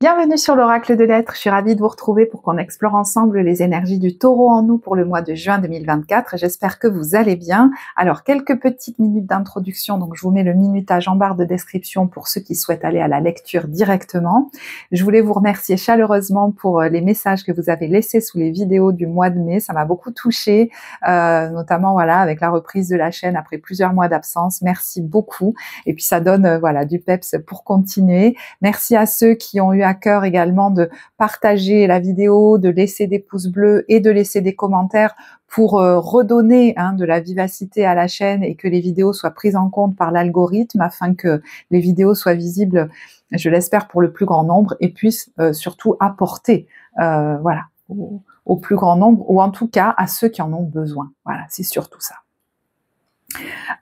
Bienvenue sur l'Oracle de l'Être, je suis ravie de vous retrouver pour qu'on explore ensemble les énergies du Taureau en nous pour le mois de juin 2024. J'espère que vous allez bien. Alors, quelques petites minutes d'introduction, donc je vous mets le minutage en barre de description pour ceux qui souhaitent aller à la lecture directement. Je voulais vous remercier chaleureusement pour les messages que vous avez laissés sous les vidéos du mois de mai, ça m'a beaucoup touchée, notamment voilà avec la reprise de la chaîne après plusieurs mois d'absence. Merci beaucoup et puis ça donne voilà du peps pour continuer. Merci à ceux qui ont eu à cœur également de partager la vidéo, de laisser des pouces bleus et de laisser des commentaires pour redonner de la vivacité à la chaîne et que les vidéos soient prises en compte par l'algorithme afin que les vidéos soient visibles, je l'espère, pour le plus grand nombre et puissent surtout apporter voilà, au plus grand nombre ou en tout cas à ceux qui en ont besoin. Voilà, c'est surtout ça.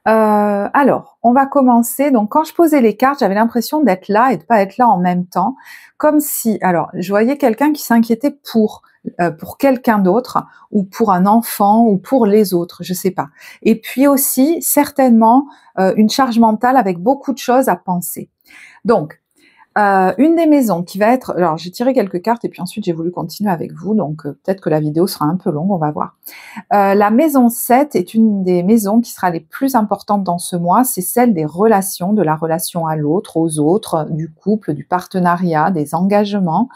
Alors, on va commencer. Donc, quand je posais les cartes, j'avais l'impression d'être là et de pas être là en même temps, comme si, alors, je voyais quelqu'un qui s'inquiétait pour quelqu'un d'autre, ou pour un enfant, ou pour les autres, je sais pas. Et puis aussi, certainement, une charge mentale avec beaucoup de choses à penser. Donc, une des maisons qui va être... Alors, j'ai tiré quelques cartes et puis ensuite, j'ai voulu continuer avec vous. Donc, peut-être que la vidéo sera un peu longue, on va voir. La maison 7 est une des maisons qui sera les plus importantes dans ce mois. C'est celle des relations, de la relation à l'autre, aux autres, du couple, du partenariat, des engagements.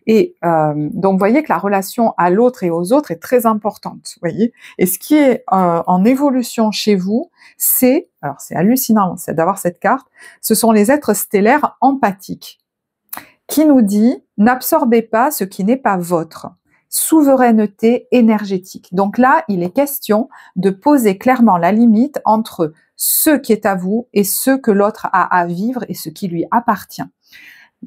Et donc, vous voyez que la relation à l'autre et aux autres est très importante. Vous voyez. Et ce qui est en évolution chez vous, c'est... Alors, c'est hallucinant d'avoir cette carte. Ce sont les êtres stellaires empathiques qui nous dit « N'absorbez pas ce qui n'est pas votre ». Souveraineté énergétique. Donc là, il est question de poser clairement la limite entre ce qui est à vous et ce que l'autre a à vivre et ce qui lui appartient.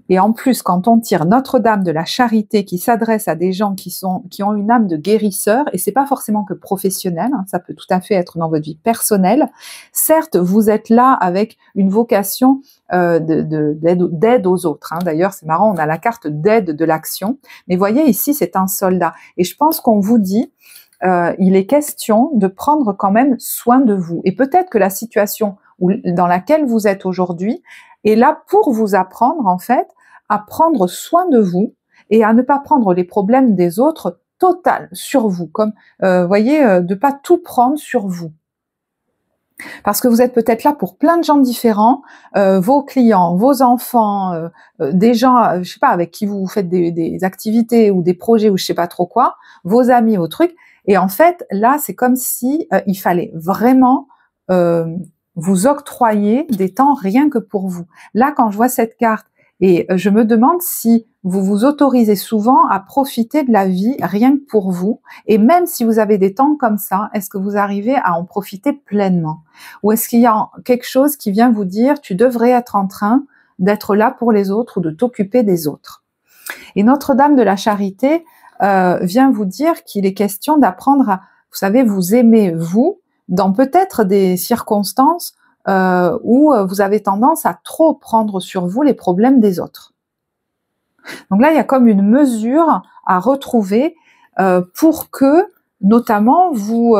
Et en plus, quand on tire Notre-Dame de la Charité qui s'adresse à des gens qui ont une âme de guérisseur, et c'est pas forcément que professionnel, ça peut tout à fait être dans votre vie personnelle. Certes, vous êtes là avec une vocation d'aide aux autres. D'ailleurs, c'est marrant, on a la carte d'aide de l'action. Mais voyez, ici, c'est un soldat. Et je pense qu'on vous dit, il est question de prendre quand même soin de vous. Et peut-être que la situation dans laquelle vous êtes aujourd'hui est là pour vous apprendre, en fait, à prendre soin de vous et à ne pas prendre les problèmes des autres total sur vous. Comme, voyez, de pas tout prendre sur vous. Parce que vous êtes peut-être là pour plein de gens différents, vos clients, vos enfants, des gens, je sais pas, avec qui vous faites des activités ou des projets ou je sais pas trop quoi, vos amis, vos trucs. Et en fait, là, c'est comme si il fallait vraiment vous octroyer des temps rien que pour vous. Là, quand je vois cette carte, et je me demande si vous vous autorisez souvent à profiter de la vie rien que pour vous, et même si vous avez des temps comme ça, est-ce que vous arrivez à en profiter pleinement? Ou est-ce qu'il y a quelque chose qui vient vous dire tu devrais être en train d'être là pour les autres ou de t'occuper des autres? Et Notre-Dame de la Charité vient vous dire qu'il est question d'apprendre à, vous savez, vous aimer vous, dans peut-être des circonstances où vous avez tendance à trop prendre sur vous les problèmes des autres. Donc là, il y a comme une mesure à retrouver pour que, notamment, vous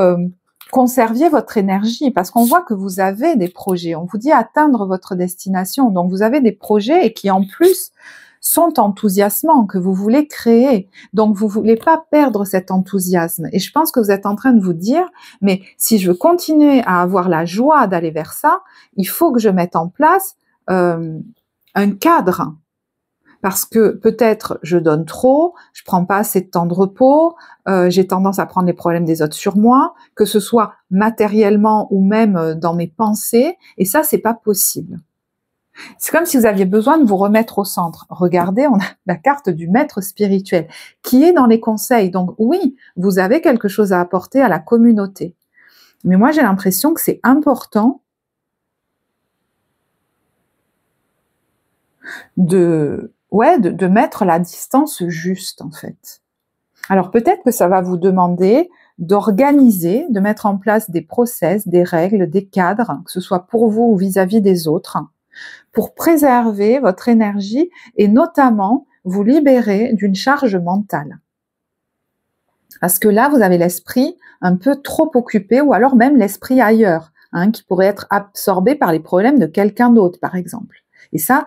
conserviez votre énergie, parce qu'on voit que vous avez des projets, on vous dit atteindre votre destination, donc vous avez des projets et qui en plus sont enthousiasmants, que vous voulez créer. Donc, vous voulez pas perdre cet enthousiasme. Et je pense que vous êtes en train de vous dire, mais si je veux continuer à avoir la joie d'aller vers ça, il faut que je mette en place un cadre. Parce que peut-être je donne trop, je prends pas assez de temps de repos, j'ai tendance à prendre les problèmes des autres sur moi, que ce soit matériellement ou même dans mes pensées, et ça, c'est pas possible. C'est comme si vous aviez besoin de vous remettre au centre. Regardez, on a la carte du maître spirituel qui est dans les conseils. Donc oui, vous avez quelque chose à apporter à la communauté. Mais moi, j'ai l'impression que c'est important de mettre la distance juste, en fait. Alors peut-être que ça va vous demander d'organiser, de mettre en place des process, des règles, des cadres, que ce soit pour vous ou vis-à-vis des autres, pour préserver votre énergie et notamment vous libérer d'une charge mentale. Parce que là, vous avez l'esprit un peu trop occupé ou alors même l'esprit ailleurs, qui pourrait être absorbé par les problèmes de quelqu'un d'autre, par exemple. Et ça,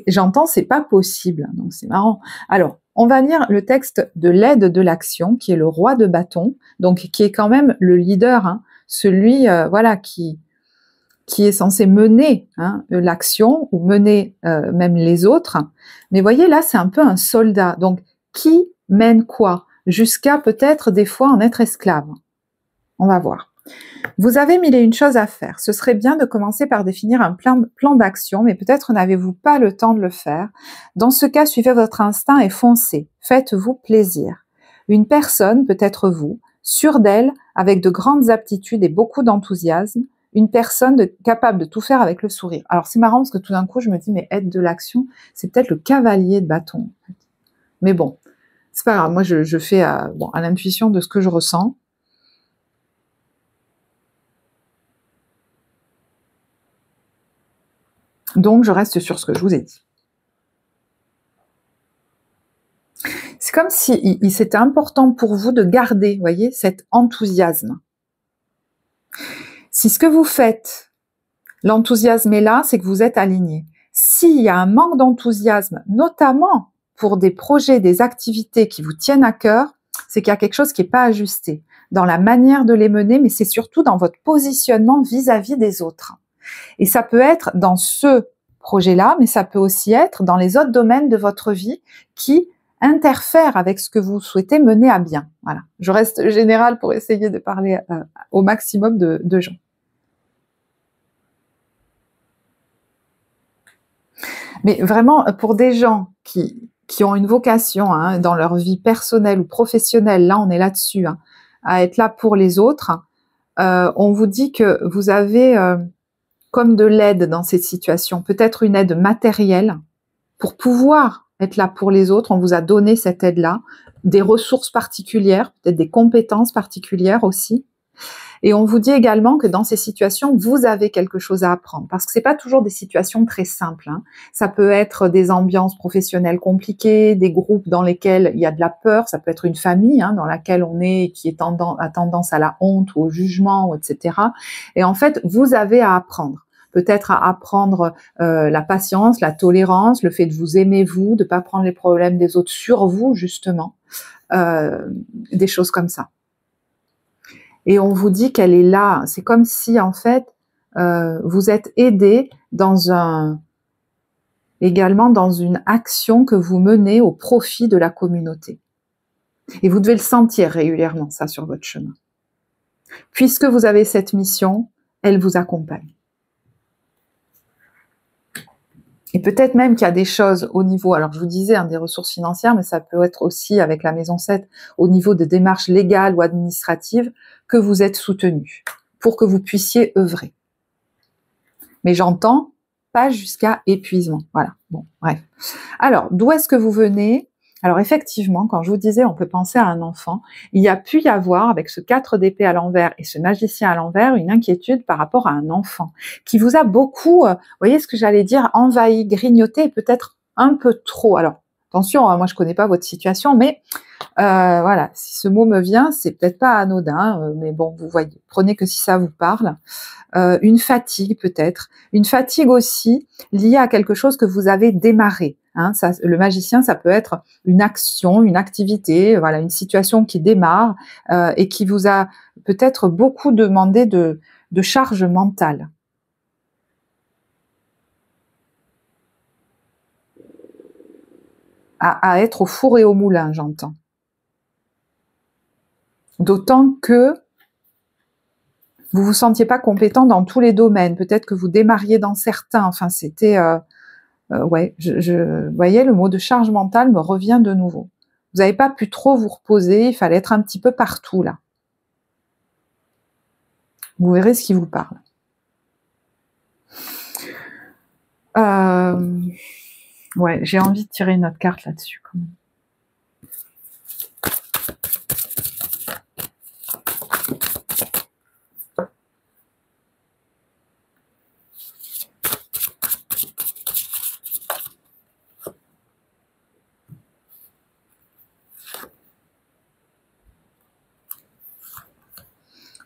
j'entends, c'est pas possible, donc c'est marrant. Alors, on va lire le texte de l'aide de l'action, qui est le roi de bâton, donc qui est quand même le leader, hein, celui, voilà, qui est censé mener l'action ou mener même les autres. Mais voyez, là, c'est un peu un soldat. Donc, qui mène quoi? Jusqu'à peut-être des fois en être esclave. On va voir. Vous avez mille et une choses à faire. Ce serait bien de commencer par définir un plan d'action, mais peut-être n'avez-vous pas le temps de le faire. Dans ce cas, suivez votre instinct et foncez. Faites-vous plaisir. Une personne, peut-être vous, sûre d'elle, avec de grandes aptitudes et beaucoup d'enthousiasme, une personne capable de tout faire avec le sourire. Alors c'est marrant parce que tout d'un coup, je me dis, mais aide de l'action, c'est peut-être le cavalier de bâton. Mais bon, c'est pas grave. Moi, je fais à l'intuition de ce que je ressens. Donc, je reste sur ce que je vous ai dit. C'est comme si c'était important pour vous de garder, vous voyez, cet enthousiasme. Si ce que vous faites, l'enthousiasme est là, c'est que vous êtes aligné. S'il y a un manque d'enthousiasme, notamment pour des projets, des activités qui vous tiennent à cœur, c'est qu'il y a quelque chose qui n'est pas ajusté dans la manière de les mener, mais c'est surtout dans votre positionnement vis-à-vis des autres. Et ça peut être dans ce projet-là, mais ça peut aussi être dans les autres domaines de votre vie qui interfèrent avec ce que vous souhaitez mener à bien. Voilà. Je reste générale pour essayer de parler au maximum de gens. Mais vraiment, pour des gens qui ont une vocation dans leur vie personnelle ou professionnelle, là on est là-dessus, à être là pour les autres, on vous dit que vous avez comme de l'aide dans cette situation, peut-être une aide matérielle pour pouvoir être là pour les autres. On vous a donné cette aide-là, des ressources particulières, peut-être des compétences particulières aussi. Et on vous dit également que dans ces situations, vous avez quelque chose à apprendre, parce que c'est pas toujours des situations très simples. Ça peut être des ambiances professionnelles compliquées, des groupes dans lesquels il y a de la peur, ça peut être une famille dans laquelle on est et qui est a tendance à la honte ou au jugement, etc. Et en fait, vous avez à apprendre. Peut-être à apprendre la patience, la tolérance, le fait de vous aimer vous, de pas prendre les problèmes des autres sur vous, justement. Des choses comme ça. Et on vous dit qu'elle est là. C'est comme si, en fait, vous êtes aidé également dans une action que vous menez au profit de la communauté. Et vous devez le sentir régulièrement, ça, sur votre chemin. Puisque vous avez cette mission, elle vous accompagne. Et peut-être même qu'il y a des choses au niveau, alors je vous disais, des ressources financières, mais ça peut être aussi avec la maison 7, au niveau de démarches légales ou administratives, que vous êtes soutenu pour que vous puissiez œuvrer. Mais j'entends pas jusqu'à épuisement. Voilà, bon, bref. Alors, d'où est-ce que vous venez ? Alors effectivement, quand je vous disais, on peut penser à un enfant, il y a pu y avoir, avec ce 4 d'épée à l'envers et ce magicien à l'envers, une inquiétude par rapport à un enfant qui vous a beaucoup, vous voyez ce que j'allais dire, envahi, grignoté, peut-être un peu trop. Alors, attention, moi je connais pas votre situation, mais voilà, si ce mot me vient, c'est peut-être pas anodin, mais bon, vous voyez, prenez que si ça vous parle. Une fatigue peut-être, une fatigue aussi liée à quelque chose que vous avez démarré. Ça, le magicien, ça peut être une action, une activité, voilà, une situation qui démarre et qui vous a peut-être beaucoup demandé de charge mentale. À être au four et au moulin, j'entends. D'autant que vous vous sentiez pas compétent dans tous les domaines. Peut-être que vous démarriez dans certains. Enfin, c'était... ouais, vous voyez, le mot de charge mentale me revient de nouveau. Vous n'avez pas pu trop vous reposer. Il fallait être un petit peu partout, là. Vous verrez ce qui vous parle. Ouais, j'ai envie de tirer une autre carte là-dessus. Quand même.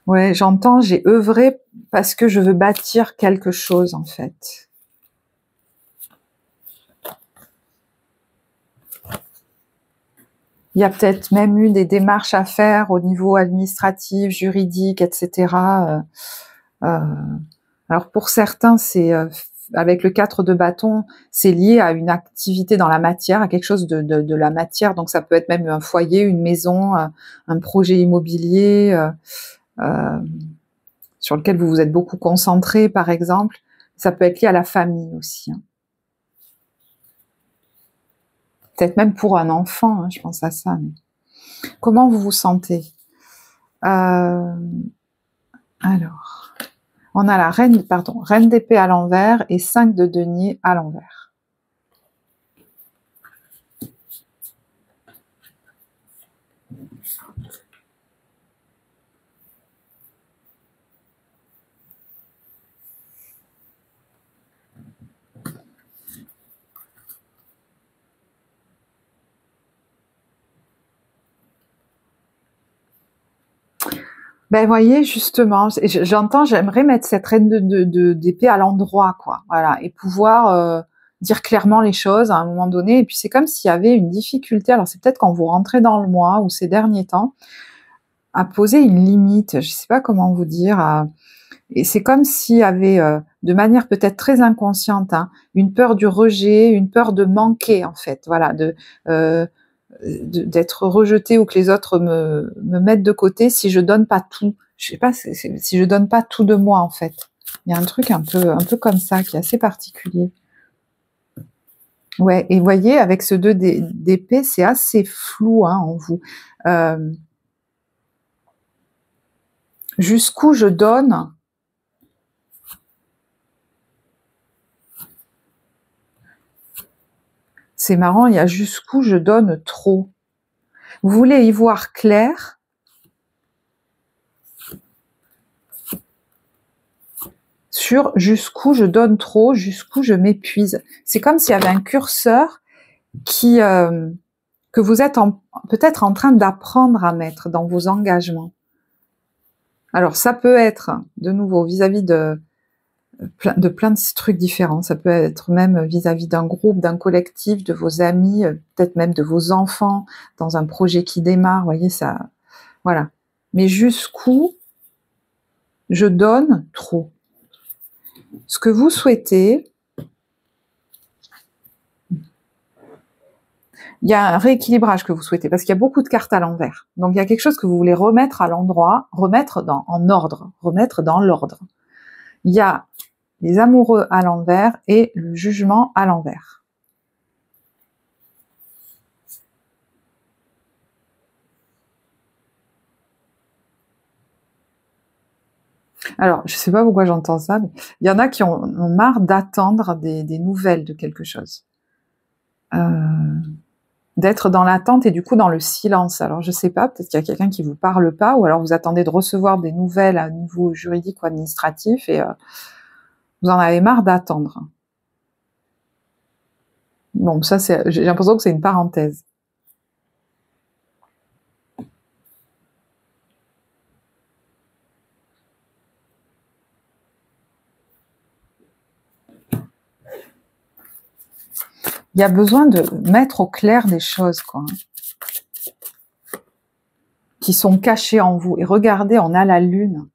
Ouais, j'entends, j'ai œuvré parce que je veux bâtir quelque chose, en fait. Il y a peut-être même eu des démarches à faire au niveau administratif, juridique, etc. Alors pour certains, c'est avec le 4 de bâton, c'est lié à une activité dans la matière, à quelque chose de la matière. Donc ça peut être même un foyer, une maison, un projet immobilier sur lequel vous vous êtes beaucoup concentré, par exemple. Ça peut être lié à la famille aussi. Hein. Peut-être même pour un enfant, hein, je pense à ça. Mais... Comment vous vous sentez? Alors, on a la reine d'épée à l'envers et 5 de denier à l'envers. Ben, voyez, justement, j'entends, j'aimerais mettre cette reine d'épée à l'endroit, quoi. Voilà, et pouvoir dire clairement les choses à un moment donné. Et puis c'est comme s'il y avait une difficulté. Alors c'est peut-être quand vous rentrez dans le mois ou ces derniers temps, à poser une limite. Je sais pas comment vous dire. Et c'est comme s'il y avait, de manière peut-être très inconsciente, hein, une peur du rejet, une peur de manquer, en fait. Voilà, d'être rejeté ou que les autres me mettent de côté si je donne pas tout. Je sais pas, si je donne pas tout de moi, en fait. Il y a un truc un peu comme ça qui est assez particulier. Ouais, et voyez, avec ce 2 d'épée, c'est assez flou, hein, en vous. Jusqu'où je donne, c'est marrant, il y a jusqu'où je donne trop. Vous voulez y voir clair, sur jusqu'où je donne trop, jusqu'où je m'épuise. C'est comme s'il y avait un curseur que vous êtes peut-être en train d'apprendre à mettre dans vos engagements. Alors ça peut être, de nouveau, vis-à-vis de plein de trucs différents. Ça peut être même vis-à-vis d'un groupe, d'un collectif, de vos amis, peut-être même de vos enfants, dans un projet qui démarre, vous voyez, ça, voilà. Mais jusqu'où je donne trop. Ce que vous souhaitez, il y a un rééquilibrage que vous souhaitez, parce qu'il y a beaucoup de cartes à l'envers. Donc il y a quelque chose que vous voulez remettre à l'endroit, remettre en ordre, remettre dans l'ordre. Il y a les amoureux à l'envers et le jugement à l'envers. Alors, je sais pas pourquoi j'entends ça, mais il y en a qui ont marre d'attendre des nouvelles de quelque chose. D'être dans l'attente et du coup dans le silence. Alors je sais pas, peut-être qu'il y a quelqu'un qui vous parle pas, ou alors vous attendez de recevoir des nouvelles à niveau juridique ou administratif et vous en avez marre d'attendre. Bon, ça j'ai l'impression que c'est une parenthèse. Il y a besoin de mettre au clair des choses, quoi, qui sont cachées en vous. Et regardez, on a la lune.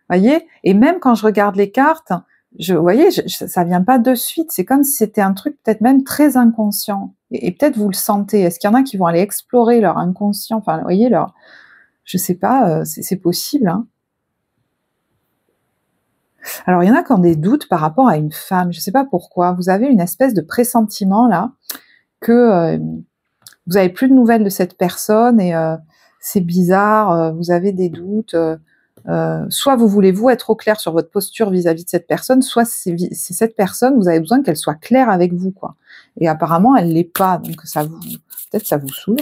Voyez? Et même quand je regarde les cartes, vous voyez, ça vient pas de suite. C'est comme si c'était un truc peut-être même très inconscient. Et peut-être vous le sentez. Est-ce qu'il y en a qui vont aller explorer leur inconscient? Enfin, vous voyez, je sais pas, c'est possible, hein. Alors, il y en a qui ont des doutes par rapport à une femme. Je sais pas pourquoi. Vous avez une espèce de pressentiment, là, que vous avez plus de nouvelles de cette personne et c'est bizarre, vous avez des doutes. Soit vous voulez vous être au clair sur votre posture vis-à-vis de cette personne, soit c'est cette personne, vous avez besoin qu'elle soit claire avec vous, quoi. Et apparemment, elle l'est pas, donc peut-être ça vous saoule.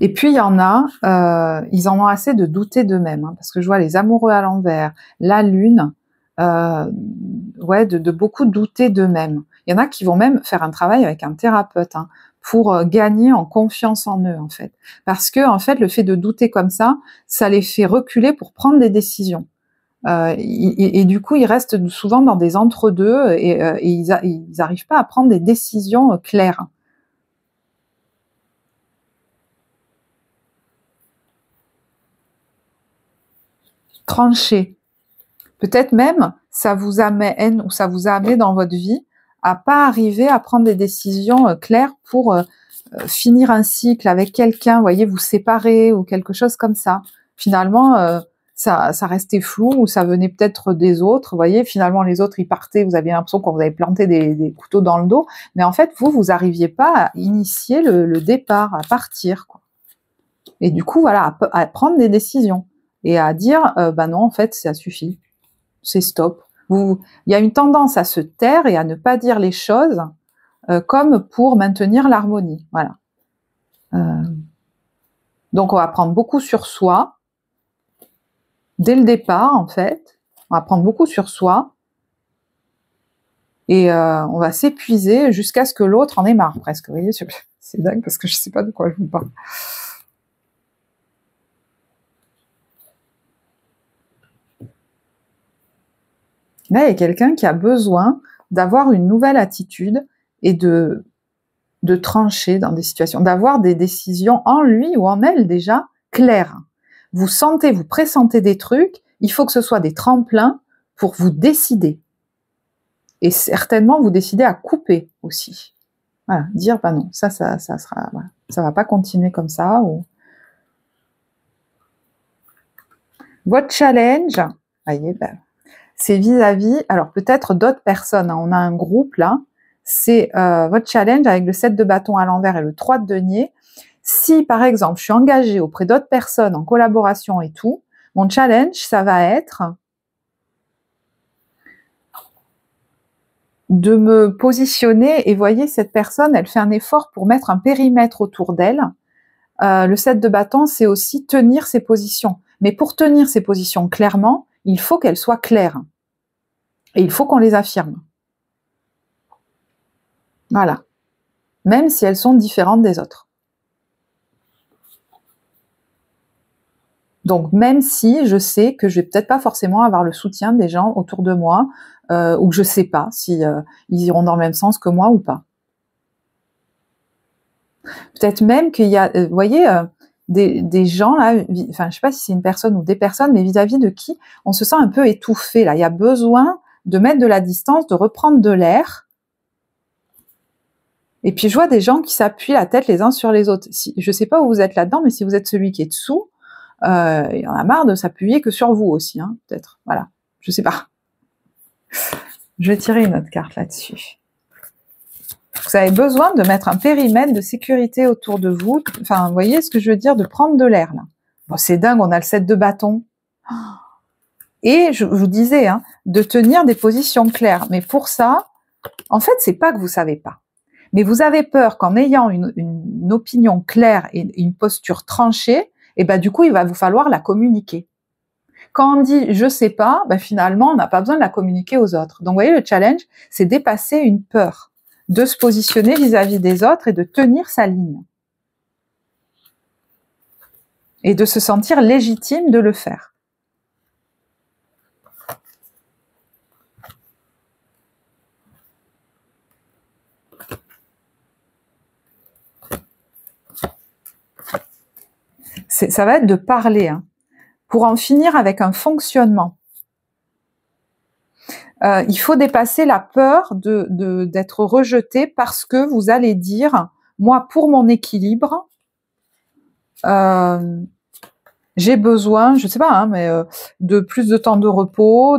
Et puis il y en a, ils en ont assez de douter d'eux-mêmes, hein, parce que je vois les amoureux à l'envers, la lune, ouais, de beaucoup douter d'eux-mêmes. Il y en a qui vont même faire un travail avec un thérapeute, hein, pour gagner en confiance en eux, en fait. Parce que, en fait, le fait de douter comme ça les fait reculer pour prendre des décisions. Et du coup, ils restent souvent dans des entre-deux et ils n'arrivent pas à prendre des décisions claires. Trancher. Peut-être même, ça vous amène ou ça vous a amené dans votre vie à pas arriver à prendre des décisions claires pour finir un cycle avec quelqu'un, vous voyez, vous séparer ou quelque chose comme ça. Finalement, ça restait flou ou ça venait peut-être des autres, vous voyez, finalement les autres ils partaient, vous aviez l'impression qu'on vous avait planté des couteaux dans le dos, mais en fait vous arriviez pas à initier le départ, à partir, quoi. Et du coup voilà, à prendre des décisions et à dire bah non en fait ça suffit, c'est stop. Il y a une tendance à se taire et à ne pas dire les choses comme pour maintenir l'harmonie, voilà. Donc on va prendre beaucoup sur soi dès le départ en fait, on va prendre beaucoup sur soi et on va s'épuiser jusqu'à ce que l'autre en ait marre presque, vous voyez, c'est dingue parce que je sais pas de quoi je vous parle. Là, il y a quelqu'un qui a besoin d'avoir une nouvelle attitude et de trancher dans des situations, d'avoir des décisions en lui ou en elle déjà claires. Vous sentez, vous pressentez des trucs, il faut que ce soit des tremplins pour vous décider. Et certainement vous décidez à couper aussi. Voilà, dire bah non, ça sera, voilà, ça va pas continuer comme ça. Ou... Votre challenge, voyez, ben, c'est vis-à-vis, alors peut-être d'autres personnes, hein, on a un groupe là, c'est votre challenge avec le 7 de bâton à l'envers et le 3 de denier. Si par exemple je suis engagée auprès d'autres personnes en collaboration et tout, mon challenge ça va être de me positionner et voyez cette personne elle fait un effort pour mettre un périmètre autour d'elle. Le 7 de bâton c'est aussi tenir ses positions, mais pour tenir ses positions clairement, il faut qu'elles soient claires. Et il faut qu'on les affirme. Voilà. Même si elles sont différentes des autres. Donc, même si je sais que je vais peut-être pas forcément avoir le soutien des gens autour de moi, ou que je sais pas si ils iront dans le même sens que moi ou pas. Peut-être même qu'il y a, vous voyez, des gens là, enfin, je sais pas si c'est une personne ou des personnes, mais vis-à-vis de qui on se sent un peu étouffé là. Il y a besoin de mettre de la distance, de reprendre de l'air. Et puis je vois des gens qui s'appuient la tête les uns sur les autres. Je sais pas où vous êtes là-dedans, mais si vous êtes celui qui est dessous, il y en a marre de s'appuyer que sur vous aussi, hein, peut-être. Voilà, je sais pas. Je vais tirer une autre carte là-dessus. Vous avez besoin de mettre un périmètre de sécurité autour de vous. Enfin, vous voyez ce que je veux dire, de prendre de l'air là. Bon, c'est dingue, on a le 7 de bâton. Et je vous disais, hein, de tenir des positions claires. Mais pour ça, en fait, c'est pas que vous savez pas. Mais vous avez peur qu'en ayant une opinion claire et une posture tranchée, et ben du coup, il va vous falloir la communiquer. Quand on dit je sais pas, ben finalement, on n'a pas besoin de la communiquer aux autres. Donc, vous voyez, le challenge, c'est dépasser une peur, de se positionner vis-à-vis des autres et de tenir sa ligne. Et de se sentir légitime de le faire. Ça va être de parler, hein, pour en finir avec un fonctionnement. Il faut dépasser la peur d'être rejeté parce que vous allez dire, moi, pour mon équilibre, j'ai besoin, je sais pas, hein, mais de plus de temps de repos,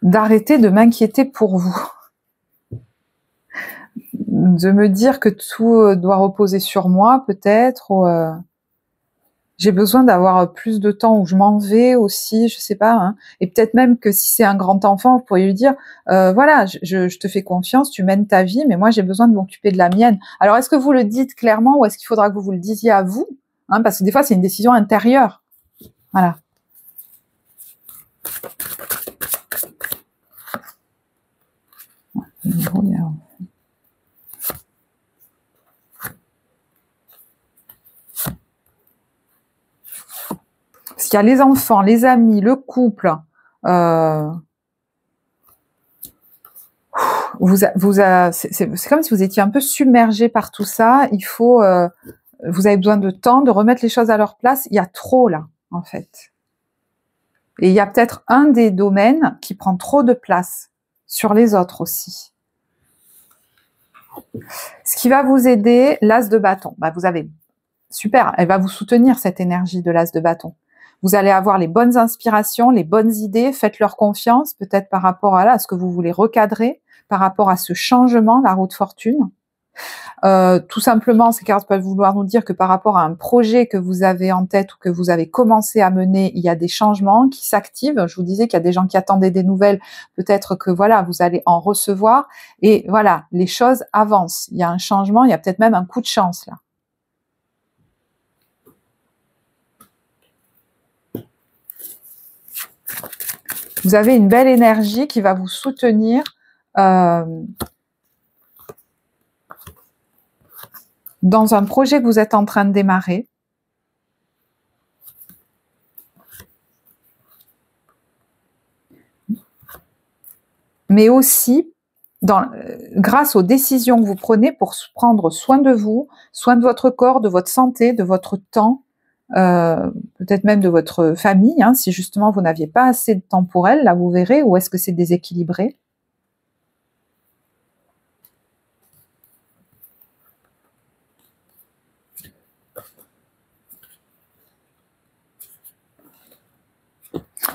d'arrêter de m'inquiéter pour vous. De me dire que tout doit reposer sur moi, peut-être, ou j'ai besoin d'avoir plus de temps où je m'en vais aussi, je sais pas, hein. Et peut-être même que si c'est un grand enfant, vous pourriez lui dire, voilà, je te fais confiance, tu mènes ta vie, mais moi j'ai besoin de m'occuper de la mienne. Alors est-ce que vous le dites clairement ou est-ce qu'il faudra que vous le disiez à vous, hein, parce que des fois c'est une décision intérieure. Voilà. Parce qu'il y a les enfants, les amis, le couple. C'est comme si vous étiez un peu submergé par tout ça. Il faut, vous avez besoin de temps, de remettre les choses à leur place. Il y a trop là, en fait. Et il y a peut-être un des domaines qui prend trop de place sur les autres aussi. Ce qui va vous aider, l'as de bâton. Bah, vous avez, super, elle va vous soutenir cette énergie de l'as de bâton. Vous allez avoir les bonnes inspirations, les bonnes idées, faites-leur confiance, peut-être par rapport à ce que vous voulez recadrer, par rapport à ce changement, la roue de fortune. Tout simplement, ces cartes peuvent vouloir nous dire que par rapport à un projet que vous avez en tête ou que vous avez commencé à mener, il y a des changements qui s'activent. Je vous disais qu'il y a des gens qui attendaient des nouvelles, peut-être que voilà, vous allez en recevoir, et voilà, les choses avancent. Il y a un changement, il y a peut-être même un coup de chance là. Vous avez une belle énergie qui va vous soutenir dans un projet que vous êtes en train de démarrer. Mais aussi grâce aux décisions que vous prenez pour prendre soin de vous, soin de votre corps, de votre santé, de votre temps, peut-être même de votre famille, hein, si justement vous n'aviez pas assez de temps pour elle, là vous verrez, ou est-ce que c'est déséquilibré.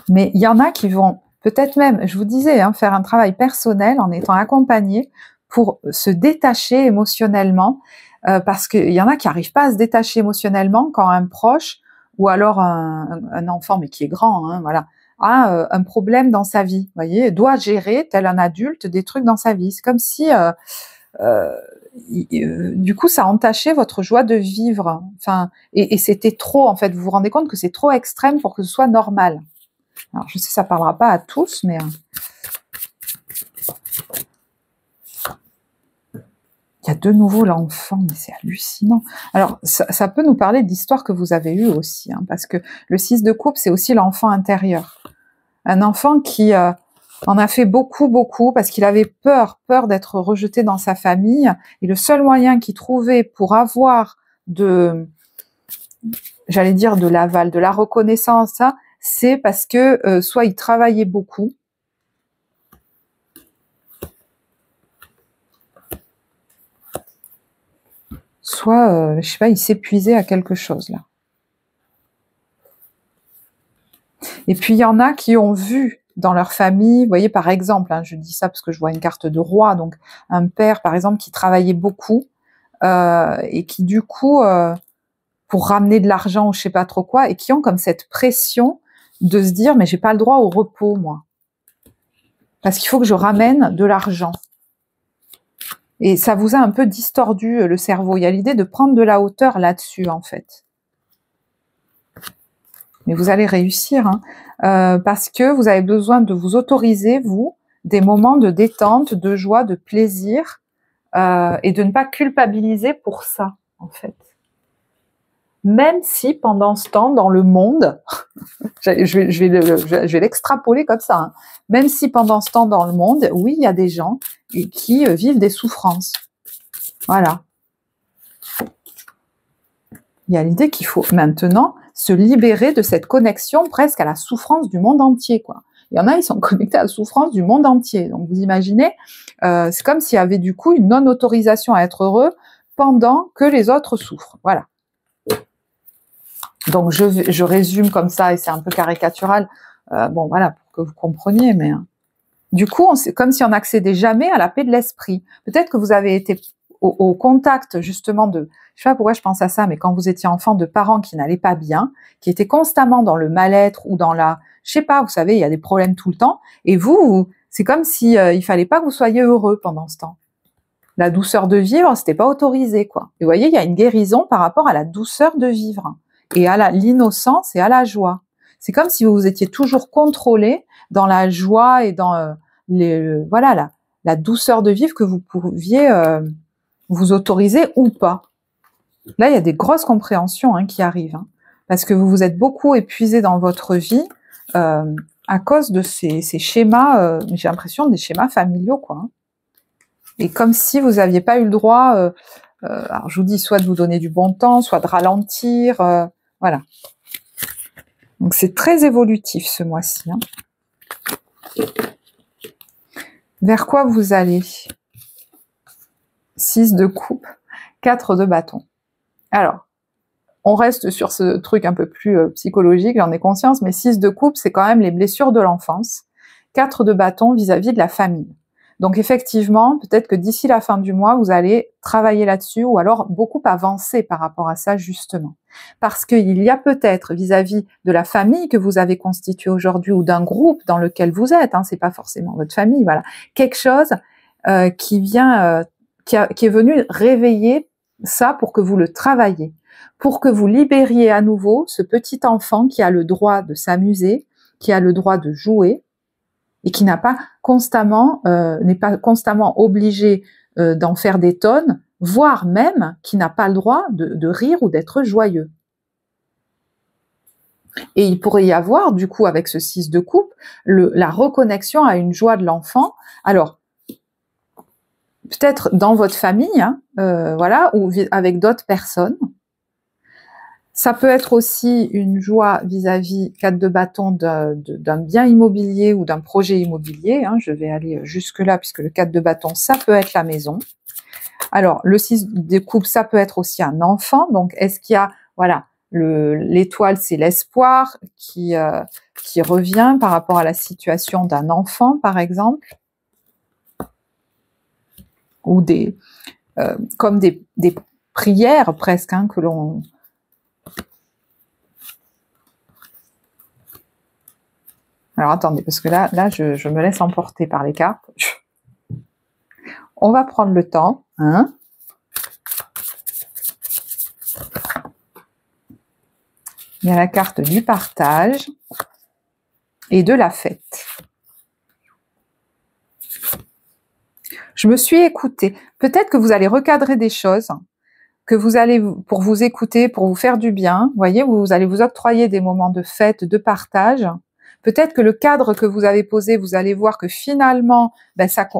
Mais il y en a qui vont peut-être même, je vous disais, hein, faire un travail personnel en étant accompagnés pour se détacher émotionnellement, parce qu'il y en a qui n'arrivent pas à se détacher émotionnellement quand un proche, ou alors un enfant, mais qui est grand, hein, voilà, a un problème dans sa vie, vous voyez, doit gérer, tel un adulte, des trucs dans sa vie. C'est comme si, du coup, ça entachait votre joie de vivre. Enfin, et c'était trop, en fait. Vous vous rendez compte que c'est trop extrême pour que ce soit normal. Alors, je sais que ça ne parlera pas à tous, mais... Il y a de nouveau l'enfant, mais c'est hallucinant. Alors, ça peut nous parler d'histoires que vous avez eues aussi, hein, parce que le 6 de coupe, c'est aussi l'enfant intérieur. Un enfant qui en a fait beaucoup, beaucoup, parce qu'il avait peur d'être rejeté dans sa famille, et le seul moyen qu'il trouvait pour avoir j'allais dire de l'aval, de la reconnaissance, hein, c'est parce que soit il travaillait beaucoup, soit, je sais pas, il s'épuisait à quelque chose, là. Et puis, il y en a qui ont vu dans leur famille, vous voyez, par exemple, hein, je dis ça parce que je vois une carte de roi, donc un père, par exemple, qui travaillait beaucoup, et qui, du coup, pour ramener de l'argent ou je sais pas trop quoi, et qui ont comme cette pression de se dire, mais j'ai pas le droit au repos, moi. Parce qu'il faut que je ramène de l'argent. Et ça vous a un peu distordu le cerveau. Il y a l'idée de prendre de la hauteur là-dessus, en fait. Mais vous allez réussir, hein, parce que vous avez besoin de vous autoriser, vous, des moments de détente, de joie, de plaisir, et de ne pas culpabiliser pour ça, en fait. Même si pendant ce temps, dans le monde, je vais l'extrapoler comme ça, hein, même si pendant ce temps dans le monde, oui, il y a des gens qui vivent des souffrances. Voilà. Il y a l'idée qu'il faut maintenant se libérer de cette connexion presque à la souffrance du monde entier, quoi. Il y en a, ils sont connectés à la souffrance du monde entier. Donc vous imaginez, c'est comme s'il y avait du coup une non-autorisation à être heureux pendant que les autres souffrent. Voilà. Donc je résume comme ça, et c'est un peu caricatural, bon voilà, pour que vous compreniez, mais du coup, c'est comme si on n'accédait jamais à la paix de l'esprit. Peut-être que vous avez été au contact justement de, je sais pas pourquoi je pense à ça, mais quand vous étiez enfant, de parents qui n'allaient pas bien, qui étaient constamment dans le mal-être ou dans la, je sais pas, vous savez, il y a des problèmes tout le temps, et vous c'est comme si il fallait pas que vous soyez heureux pendant ce temps. La douceur de vivre, c'était pas autorisé, quoi. Et vous voyez, il y a une guérison par rapport à la douceur de vivre et à l'innocence et à la joie. C'est comme si vous étiez toujours contrôlé dans la joie et dans voilà la douceur de vivre que vous pouviez vous autoriser ou pas. Là, il y a des grosses compréhensions qui arrivent, parce que vous vous êtes beaucoup épuisé dans votre vie à cause de ces schémas, j'ai l'impression des schémas familiaux, quoi. Et comme si vous n'aviez pas eu le droit, alors je vous dis, soit de vous donner du bon temps, soit de ralentir, voilà. Donc c'est très évolutif ce mois-ci. Vers quoi vous allez? 6 de coupe, 4 de bâton. Alors, on reste sur ce truc un peu plus psychologique, j'en ai conscience, mais 6 de coupe, c'est quand même les blessures de l'enfance. 4 de bâton vis-à-vis de la famille. Donc effectivement, peut-être que d'ici la fin du mois, vous allez travailler là-dessus ou alors beaucoup avancer par rapport à ça justement. Parce qu'il y a peut-être vis-à-vis de la famille que vous avez constituée aujourd'hui ou d'un groupe dans lequel vous êtes, c'est pas forcément votre famille, voilà, quelque chose qui vient, qui est venu réveiller ça pour que vous le travailliez, pour que vous libériez à nouveau ce petit enfant qui a le droit de s'amuser, qui a le droit de jouer, et qui n'a pas constamment, n'est pas constamment obligé d'en faire des tonnes, voire même qui n'a pas le droit de rire ou d'être joyeux. Et il pourrait y avoir, du coup, avec ce 6 de coupe, la reconnexion à une joie de l'enfant. Alors, peut-être dans votre famille, voilà, ou avec d'autres personnes. Ça peut être aussi une joie vis-à-vis 4 de bâton d'un bien immobilier ou d'un projet immobilier. Je vais aller jusque-là puisque le 4 de bâton, ça peut être la maison. Alors, le 6 de coupe, ça peut être aussi un enfant. Donc, est-ce qu'il y a, voilà, l'étoile, c'est l'espoir qui revient par rapport à la situation d'un enfant, par exemple, ou comme des prières presque que l'on... Alors attendez, parce que là je me laisse emporter par les cartes. On va prendre le temps. Il y a la carte du partage et de la fête. Je me suis écoutée. Peut-être que vous allez recadrer des choses, que vous allez, pour vous écouter, pour vous faire du bien, vous voyez, vous allez vous octroyer des moments de fête, de partage. Peut-être que le cadre que vous avez posé, vous allez voir que finalement,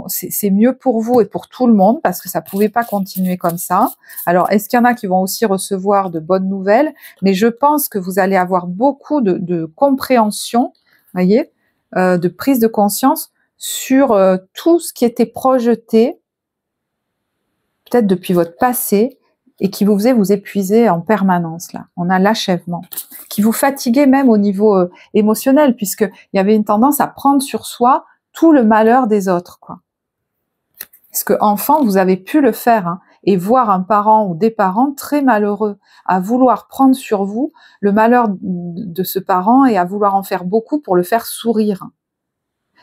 c'est mieux pour vous et pour tout le monde parce que ça pouvait pas continuer comme ça. Alors, est-ce qu'il y en a qui vont aussi recevoir de bonnes nouvelles? Mais je pense que vous allez avoir beaucoup de compréhension, voyez, de prise de conscience sur tout ce qui était projeté, peut-être depuis votre passé, et qui vous faisait vous épuiser en permanence, là. On a l'achèvement. Qui vous fatiguait même au niveau émotionnel, puisqu'il y avait une tendance à prendre sur soi tout le malheur des autres, quoi. Parce que enfant, vous avez pu le faire, et voir un parent ou des parents très malheureux, à vouloir prendre sur vous le malheur de ce parent et à vouloir en faire beaucoup pour le faire sourire.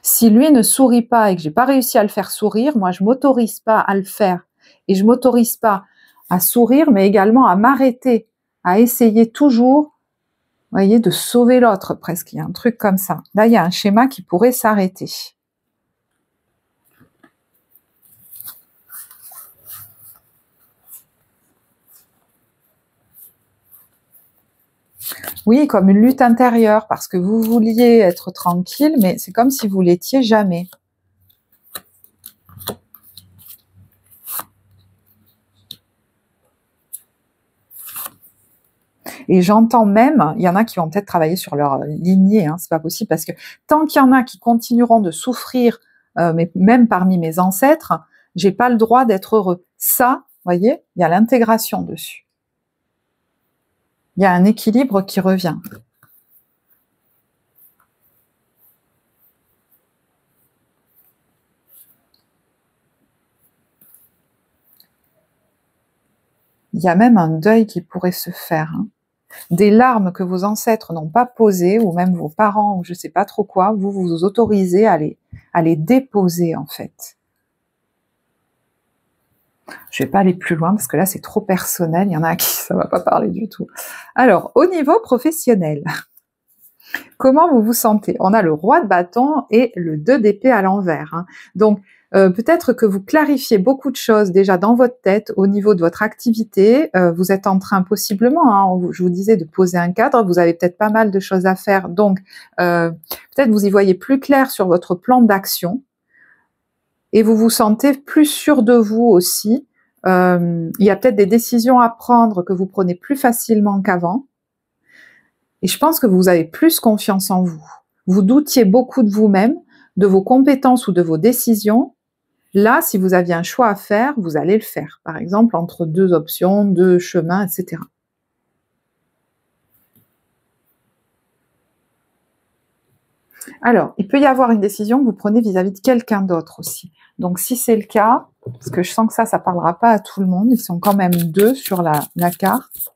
Si lui ne sourit pas et que j'ai pas réussi à le faire sourire, moi je m'autorise pas à le faire. Et je m'autorise pas à sourire, mais également à m'arrêter, à essayer toujours, vous voyez, de sauver l'autre presque. Il y a un truc comme ça. Là, il y a un schéma qui pourrait s'arrêter. Oui, comme une lutte intérieure, parce que vous vouliez être tranquille, mais c'est comme si vous l'étiez jamais. Et j'entends même, il y en a qui vont peut-être travailler sur leur lignée, c'est pas possible, parce que tant qu'il y en a qui continueront de souffrir, mais même parmi mes ancêtres, j'ai pas le droit d'être heureux. Ça, vous voyez, il y a l'intégration dessus. Il y a un équilibre qui revient. Il y a même un deuil qui pourrait se faire. Des larmes que vos ancêtres n'ont pas posées, ou même vos parents, ou je sais pas trop quoi, vous vous autorisez à les déposer, en fait. Je vais pas aller plus loin, parce que là, c'est trop personnel, il y en a à qui ça va pas parler du tout. Alors, au niveau professionnel, comment vous vous sentez? On a le roi de bâton et le 2 d'épée à l'envers, hein. Donc, peut-être que vous clarifiez beaucoup de choses déjà dans votre tête au niveau de votre activité. Vous êtes en train possiblement, hein, je vous disais, de poser un cadre. Vous avez peut-être pas mal de choses à faire. Donc, peut-être vous y voyez plus clair sur votre plan d'action. Et vous vous sentez plus sûr de vous aussi. Il y a peut-être des décisions à prendre que vous prenez plus facilement qu'avant. Et je pense que vous avez plus confiance en vous. Vous doutiez beaucoup de vous-même, de vos compétences ou de vos décisions. Là, si vous aviez un choix à faire, vous allez le faire. Par exemple, entre 2 options, 2 chemins, etc. Alors, il peut y avoir une décision que vous prenez vis-à-vis de quelqu'un d'autre aussi. Donc, si c'est le cas, parce que je sens que ça parlera pas à tout le monde, ils sont quand même 2 sur la carte.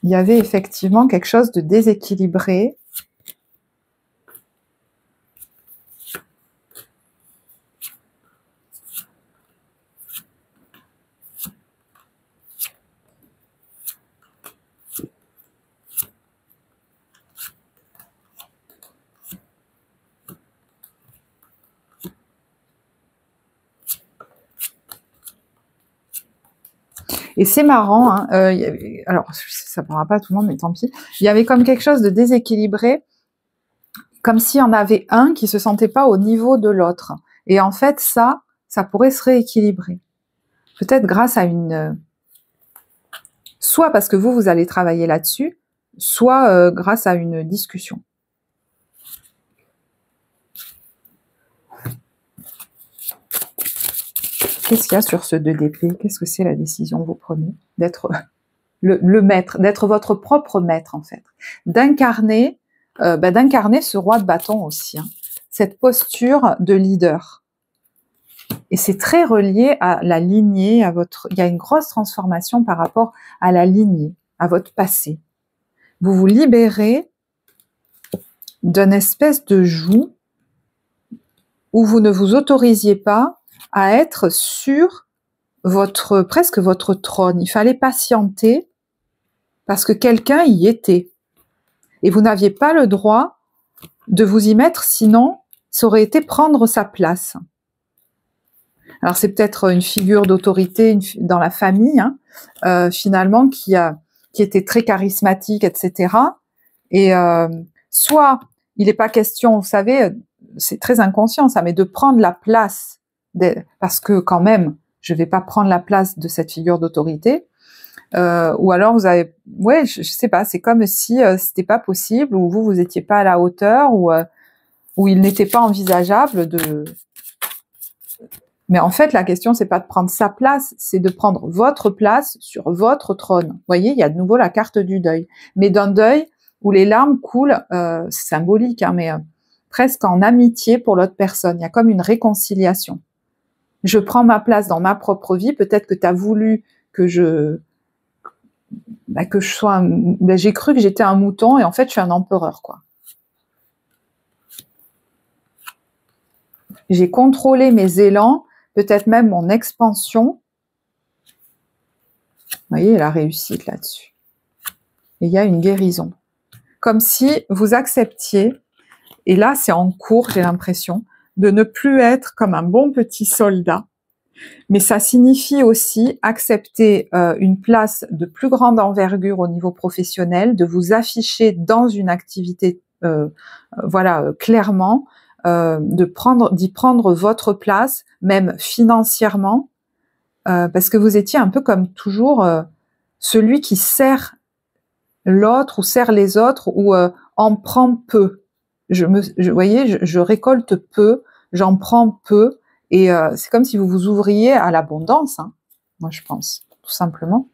Il y avait effectivement quelque chose de déséquilibré. Et c'est marrant, hein, alors ça ne parlera pas à tout le monde, mais tant pis. Il y avait comme quelque chose de déséquilibré, comme s'il y en avait un qui se sentait pas au niveau de l'autre. Et en fait, ça pourrait se rééquilibrer. Peut-être grâce à soit parce que vous allez travailler là-dessus, soit grâce à une discussion. Qu'est-ce qu'il y a sur ce 2 d'épée? Qu'est-ce que c'est la décision que vous prenez? D'être le maître, d'être votre propre maître en fait. D'incarner ce roi de bâton aussi. Hein. Cette posture de leader. Et c'est très relié à la lignée, il y a une grosse transformation par rapport à la lignée, à votre passé. Vous vous libérez d'une espèce de joug où vous ne vous autorisiez pas à être sur presque votre trône. Il fallait patienter parce que quelqu'un y était. Et vous n'aviez pas le droit de vous y mettre, sinon ça aurait été prendre sa place. Alors c'est peut-être une figure d'autorité dans la famille, hein, finalement, qui était très charismatique, etc. Et soit il n'est pas question, vous savez, c'est très inconscient ça, mais de prendre la place, parce que quand même, je ne vais pas prendre la place de cette figure d'autorité. Ou alors vous avez, ouais, je sais pas, c'est comme si c'était pas possible, ou vous étiez pas à la hauteur, ou il n'était pas envisageable de. Mais en fait, la question c'est pas de prendre sa place, c'est de prendre votre place sur votre trône. Vous voyez, il y a de nouveau la carte du deuil, mais d'un deuil où les larmes coulent, c'est symbolique, hein, mais presque en amitié pour l'autre personne. Il y a comme une réconciliation. Je prends ma place dans ma propre vie. Peut-être que tu as voulu que je sois, j'ai cru que j'étais un mouton et en fait je suis un empereur, quoi. J'ai contrôlé mes élans, peut-être même mon expansion. Vous voyez la réussite là-dessus. Et il y a une guérison. Comme si vous acceptiez, et là c'est en cours, j'ai l'impression, de ne plus être comme un bon petit soldat. Mais ça signifie aussi accepter une place de plus grande envergure au niveau professionnel, de vous afficher dans une activité, clairement, d'y prendre votre place, même financièrement, parce que vous étiez un peu comme toujours celui qui sert l'autre ou sert les autres ou en prend peu. Je récolte peu, j'en prends peu. Et c'est comme si vous vous ouvriez à l'abondance, hein, moi je pense, tout simplement.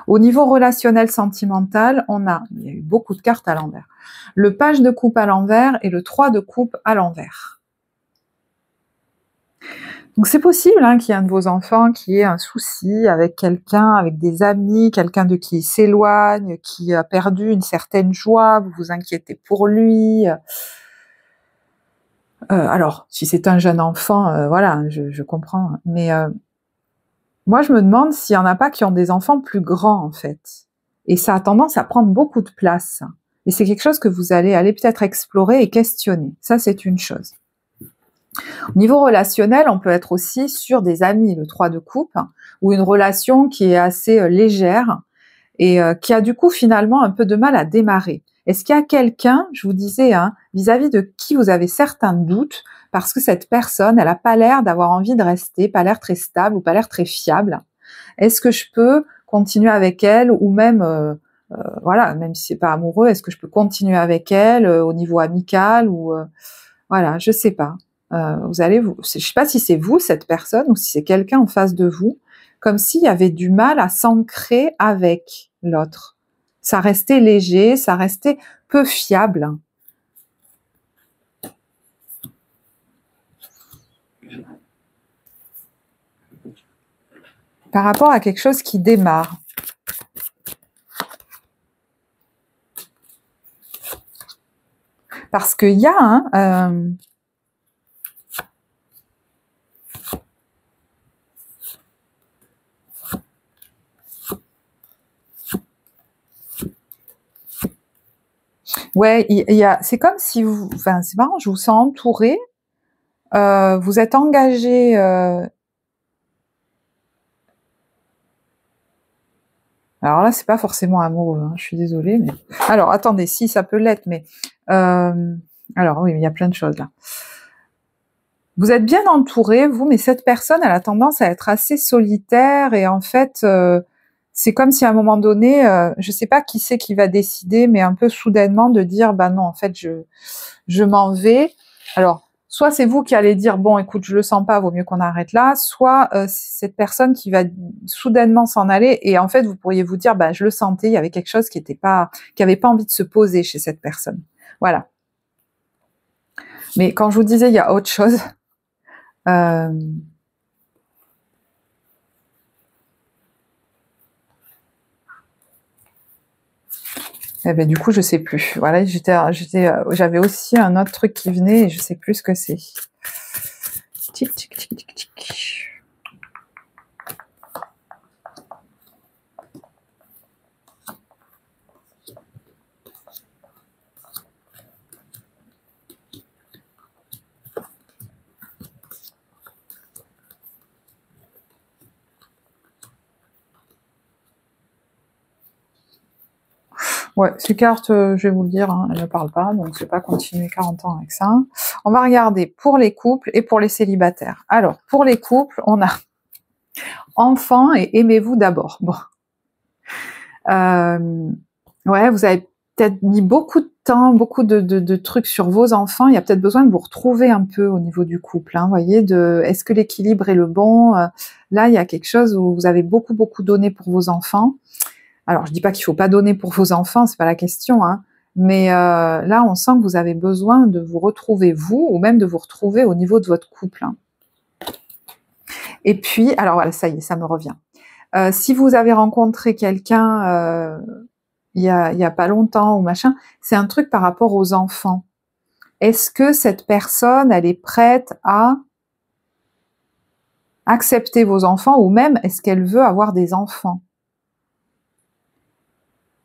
Au niveau relationnel sentimental, il y a eu beaucoup de cartes à l'envers. Le page de coupe à l'envers et le 3 de coupe à l'envers. Donc c'est possible qu'il y ait un de vos enfants qui ait un souci avec quelqu'un, avec des amis, quelqu'un de qui il s'éloigne, qui a perdu une certaine joie, vous vous inquiétez pour lui. Alors, si c'est un jeune enfant, je comprends. Mais moi, je me demande s'il n'y en a pas qui ont des enfants plus grands, en fait. Et ça a tendance à prendre beaucoup de place. Et c'est quelque chose que vous allez aller peut-être explorer et questionner. Ça, c'est une chose. Au niveau relationnel, on peut être aussi sur des amis, le 3 de coupe, ou une relation qui est assez légère et qui a du coup finalement un peu de mal à démarrer. Est-ce qu'il y a quelqu'un, je vous disais, hein, vis-à-vis de qui vous avez certains doutes, parce que cette personne, elle n'a pas l'air d'avoir envie de rester, pas l'air très stable ou pas l'air très fiable. Est-ce que je peux continuer avec elle ou même, voilà, même si c'est pas amoureux, est-ce que je peux continuer avec elle au niveau amical ou voilà, je sais pas. Je sais pas si c'est vous cette personne ou si c'est quelqu'un en face de vous, comme s'il y avait du mal à s'ancrer avec l'autre. Ça restait léger, ça restait peu fiable. Par rapport à quelque chose qui démarre. Parce qu'il y a ouais, c'est comme si vous, enfin, c'est marrant, je vous sens entouré, vous êtes engagé. Alors là, c'est pas forcément amoureux, hein, je suis désolée, mais alors attendez, si ça peut l'être, mais alors oui, il y a plein de choses là. Vous êtes bien entouré, vous, mais cette personne, elle a tendance à être assez solitaire et en fait, c'est comme si à un moment donné, je sais pas qui c'est qui va décider, mais un peu soudainement de dire, bah non, en fait, je m'en vais. Alors, soit c'est vous qui allez dire, bon, écoute, je le sens pas, vaut mieux qu'on arrête là, soit c'est cette personne qui va soudainement s'en aller et en fait, vous pourriez vous dire, bah je le sentais, il y avait quelque chose qui avait pas envie de se poser chez cette personne. Voilà. Mais quand je vous disais, il y a autre chose. Eh ben, du coup, je sais plus. Voilà, j'avais aussi un autre truc qui venait et je sais plus ce que c'est. Tic, tic, tic, tic, tic. Ouais, ces cartes, je vais vous le dire, hein, elles ne parlent pas, donc je vais pas continuer 40 ans avec ça. On va regarder pour les couples et pour les célibataires. Alors, pour les couples, on a enfants et aimez-vous d'abord. Bon. Ouais, vous avez peut-être mis beaucoup de temps, beaucoup de trucs sur vos enfants. Il y a peut-être besoin de vous retrouver un peu au niveau du couple. Hein, voyez, est-ce que l'équilibre est le bon? Là, il y a quelque chose où vous avez beaucoup donné pour vos enfants. Alors, je dis pas qu'il faut pas donner pour vos enfants, c'est pas la question, hein. Mais là, on sent que vous avez besoin de vous retrouver vous, ou même de vous retrouver au niveau de votre couple. Hein. Et puis, alors voilà, ça y est, ça me revient. Si vous avez rencontré quelqu'un il y a pas longtemps ou machin, c'est un truc par rapport aux enfants. Est-ce que cette personne, elle est prête à accepter vos enfants, ou même est-ce qu'elle veut avoir des enfants?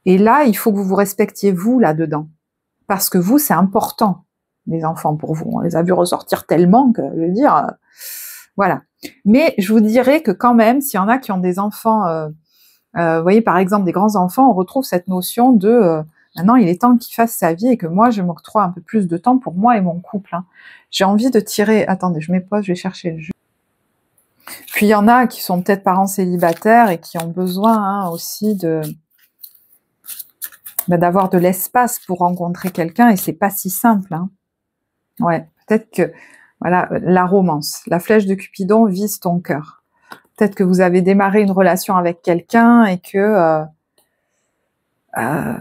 Et là, il faut que vous vous respectiez vous là-dedans. Parce que vous, c'est important, les enfants, pour vous. On les a vus ressortir tellement que, je veux dire, voilà. Mais je vous dirais que quand même, s'il y en a qui ont des enfants, vous voyez, par exemple, des grands-enfants, on retrouve cette notion de maintenant, il est temps qu'il fasse sa vie et que moi, je m'octroie un peu plus de temps pour moi et mon couple. Hein. J'ai envie de tirer... Attendez, je m'épose, je vais chercher le jeu. Puis, il y en a qui sont peut-être parents célibataires et qui ont besoin hein, aussi d'avoir de l'espace pour rencontrer quelqu'un et c'est pas si simple. Hein. Ouais, peut-être que voilà, la romance, la flèche de Cupidon vise ton cœur. Peut-être que vous avez démarré une relation avec quelqu'un et que